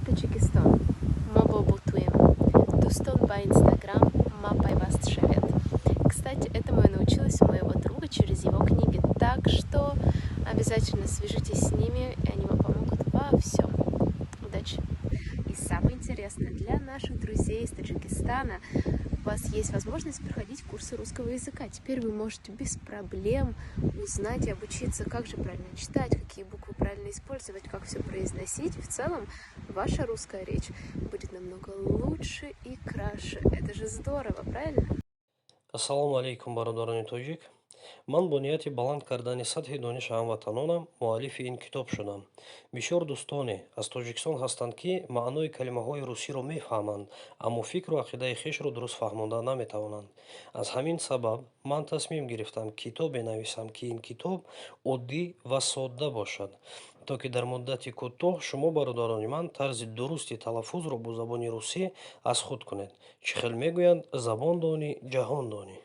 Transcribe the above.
Таджикистан. Мо бобутуем. Дустон по Инстаграм, ма пайваст шевет. Кстати, этому я научилась у моего друга через его книги, так что обязательно свяжитесь с ними, и они вам помогут во всем. Удачи! И самое интересное, для наших друзей из Таджикистана у вас есть возможность проходить курсы русского языка. Теперь вы можете без проблем узнать и обучиться, как же правильно читать, какие буквы правильно использовать, как все произносить. В целом, ваша русская речь будет намного лучше и краше. Это же здорово, правильно? Ассалому алейкум, бародарони тоҷик. Ман бо нияти баланд кардани сатҳи дониши ҳамватанонам муаллифи ин китоб шудам. Бисёр дӯстоне аз Тоҷикистон ҳастанд, ки маънои калимаҳои русиро мефаҳманд, аммо фикру ақидаи хешро дуруст фаҳмода наметавонанд. Аз ҳамин сабаб ман тасмим гирифтам китобе нависам, ки ин китоб оддӣ ва содда бошад, то ки дар муддати кӯтоҳ шумо, бародарони ман, тарзи дурусти талаффузро бо забони русӣ аз худ кунед. Чӣ хел мегӯянд: забон донӣ, ҷаҳон донӣ.